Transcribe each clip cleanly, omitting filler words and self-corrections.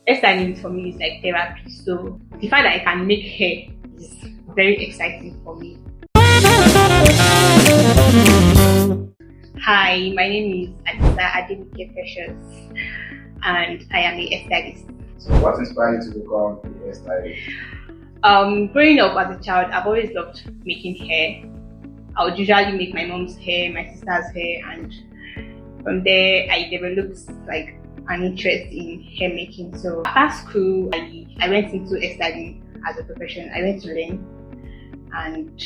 hairstyling for me is like therapy. So the fact that I can make hair is very exciting for me. Hi, my name is Adisa Precious, and I am a hairstylist. So what inspired you to become a hairstylist? Growing up as a child, I've always loved making hair. I would usually make my mom's hair, my sister's hair, and from there I developed like an interest in hair making. So after school, I went into hairstyling as a profession. I went to learn, and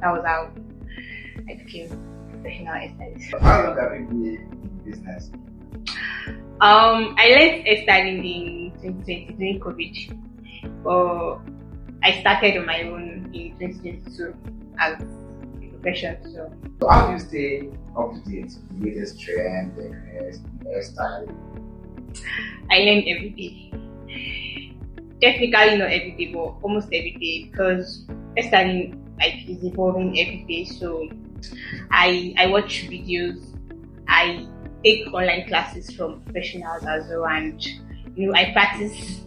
that was how I became a professional hairstylist. So how long have you been in business? I learned hairstyling in 2020 during COVID, but I started on my own in 2022 as a profession. So how do you stay up to date with the latest trend, the hairstyle? I learn every day. Technically not every day, but almost every day, because hairstyling like is evolving every day. So I watch videos, I take online classes from professionals as well, and I practice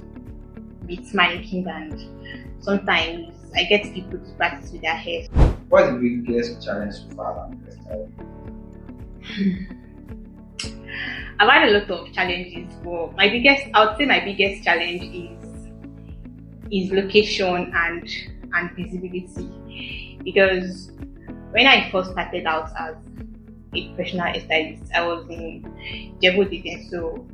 with mannequins, and sometimes I get people to practice with their hair. What is the biggest challenge so far on hairstyling? I've had a lot of challenges, but I would say my biggest challenge is location and visibility, because when I first started out as a professional hairstylist, I was in Ijebu, so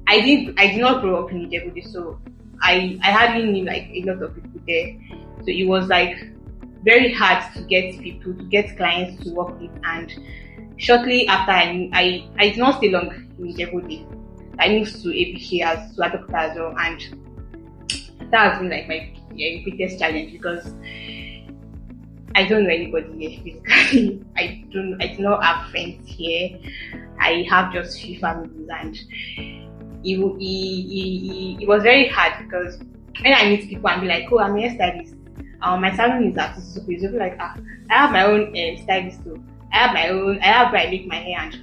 I did not grow up in Ijebu, so I hardly knew like a lot of people there. So it was like very hard to get clients to work with. And shortly after, I did not stay long in Ijebu. I moved to ABK as well, and that has been like my biggest challenge, because I don't know anybody here physically. I do not have friends here. I have just few families, and it was very hard, because when I meet people and be like, oh, I'm a hairstylist, my salon is at so they'll be like, I have my own stylist too. I have where I make my hair, and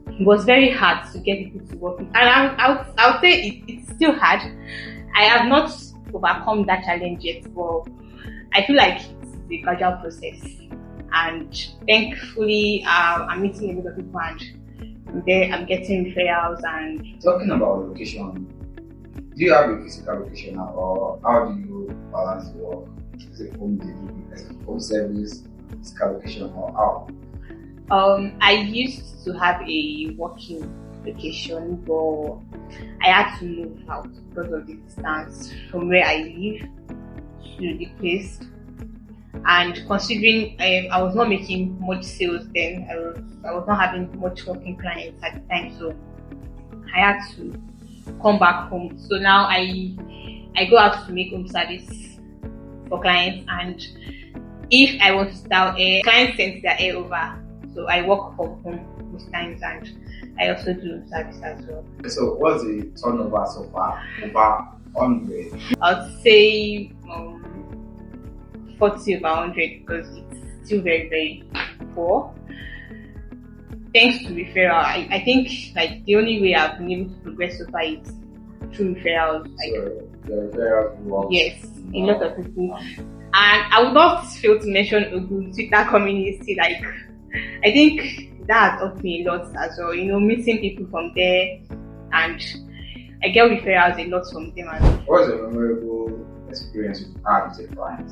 it was very hard to get people to work with. And I would say it's still hard. I have not overcome that challenge yet, but I feel like it's a gradual process. And thankfully, I'm meeting a lot of people, and there I'm getting referrals. And talking about location, do you have a physical location, or how do you balance the work? Is it home delivery, home service, physical location, or how? I used to have a working location, but I had to move out because of the distance from where I live to the place. And considering I was not making much sales then, I was not having much working clients at the time, so I had to come back home. So now I go out to make home service for clients, and if I want to style hair, clients send their hair over, so I work from home most times, and I also do home service as well. So what's the turnover so far? Over 100? I'd say 40 over 100, because it's still very, very poor. Thanks to referral, I think like the only way I've been able to progress so far is through referrals. So the referrals work. Yes, a lot of people. And I would not fail to mention a good Twitter community. Like, I think that has helped me a lot as well. Meeting people from there, and I get referrals a lot from them as well. What's a memorable experience you've had with a client?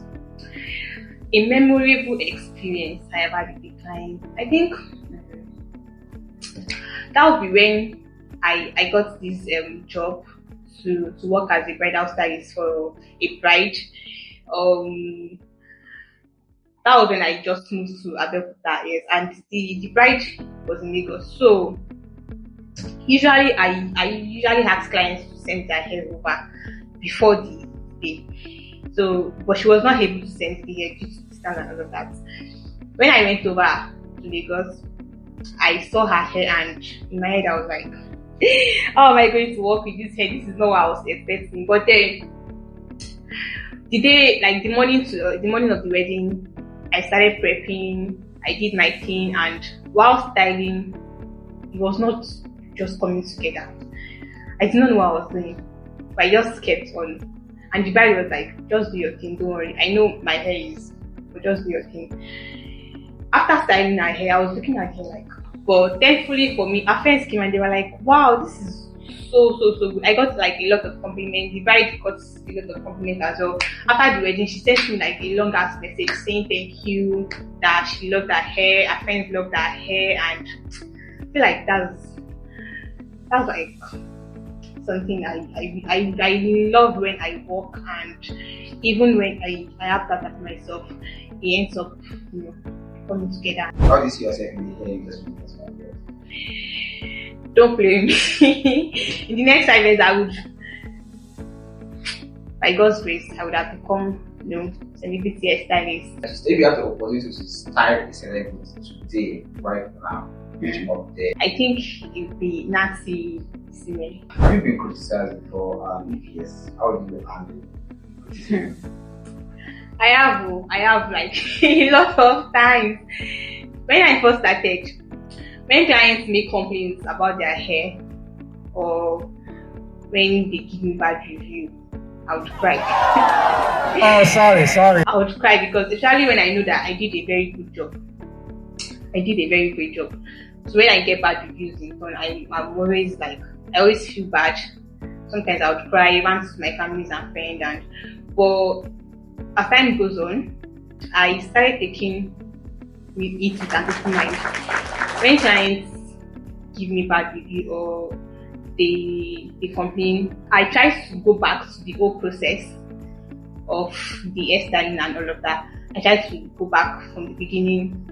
A memorable experience I have had with a client, I think that would be when I got this job to work as a bridal stylist for a bride. That was when I just moved to Abeokuta, yes, and the bride was in Lagos. So usually I usually ask clients to send their hair over before the day. So, but she was not able to send the hair due to distance and all of that. When I went over to Lagos, I saw her hair, and in my head I was like, how am I going to work with this hair? This is not what I was expecting. But then the day, like the morning of the wedding, I started prepping, I did my thing, and while styling, it was not just coming together. I did not know what I was doing, but I just kept on. And the bride was like, just do your thing, don't worry. I know my hair is, but just do your thing. After styling her hair, I was looking at her like, but thankfully for me, our friends came and they were like, wow, this is so good. I got like a lot of compliments. The bride got a lot of compliments as well. After the wedding, she sent me like a long ass message saying thank you, that she loved her hair, her friends loved her hair, and I feel like that's like something I love when I work, and even when I have that at myself, it ends up, coming together. How do you see yourself in the hair industry? Don't blame me. In the next 5 years, I would, by God's grace, I would have become, celebrity hairstylist. If you have the opportunity to style a celebrity today, right now, which up there? I think it would be Nancy Simone. Have you been criticized before? If yes, how do you handle criticism? I have like a lot of times. When I first started, when clients make complaints about their hair, or when they give me bad review, I would cry. Oh, sorry. I would cry because especially when I know that I did a very good job. I did a very great job. So when I get bad reviews in turn, I'm always like, I always feel bad. Sometimes I would cry, even to my families and friends. But as time goes on, I started taking it with an open mind. When clients give me bad review or they complain, I try to go back to the whole process of the hairstyling and all of that. I try to go back from the beginning,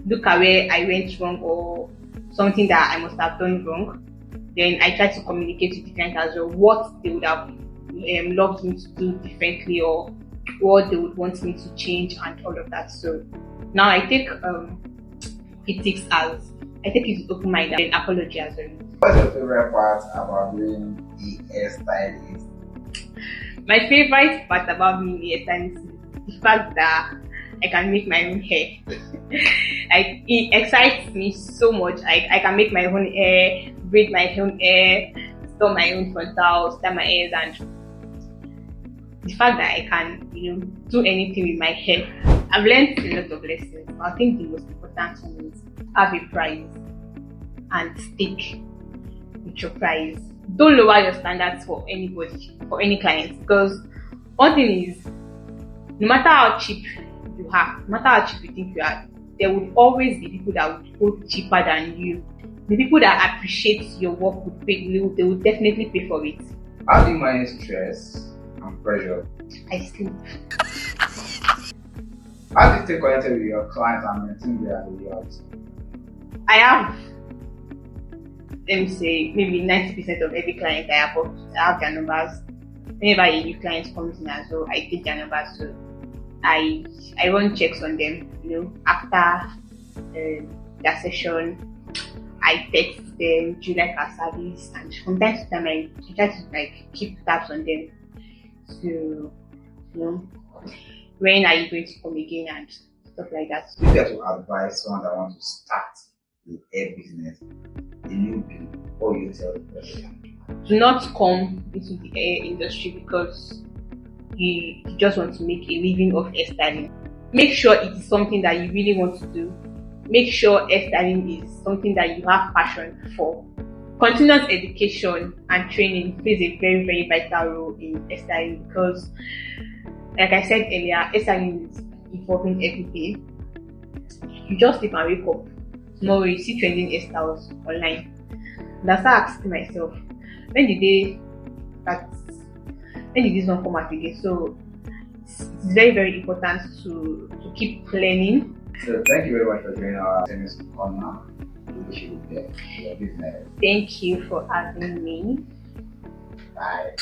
look at where I went wrong or something that I must have done wrong. Then I try to communicate with the client as well what they would have loved me to do differently or what they would want me to change and all of that. So now I take critics as, I take it with open mind and apology as well. What's your favorite part about being the hairstylist? My favorite part about being the hairstylist is the fact that I can make my own hair. Like, it excites me so much. I can make my own hair, braid my own hair, store my own frontal, style my hairs, and the fact that I can, do anything with my hair. I've learned a lot of lessons. I think the most important one is have a price and stick with your price. Don't lower your standards for anybody, for any client, because one thing is, no matter how cheap you are, no matter how cheap you think you are, there will always be people that would go cheaper than you. The people that appreciate your work would pay, they will definitely pay for it. How do you manage stress and pressure? I sleep. How do you stay connected with your clients and maintain their loyalty? I have, let me say, maybe 90% of every client I have their numbers. Whenever a new client comes in as well, I take their numbers. So I run checks on them, after their session. I text them, do you like our service? And from time to time, I try to keep tabs on them. So, when are you going to come again and stuff like that. If you have to advise someone that wants to start the hair business, the newbie, what will you tell the person? Do not come into the hair industry because you just want to make a living of hairstyling. Make sure it is something that you really want to do. Make sure hairstyling is something that you have passion for. Continuous education and training plays a very, very vital role in hairstyling because, like I said earlier, hairstyling is evolving every day. You just sleep and wake up. Tomorrow you see trending hairstyles online. And I start asking myself, when did this one come out again? So it's very, very important to keep learning. So thank you very much for joining our tennis corner. We wish you the best. Thank you for having me. Bye.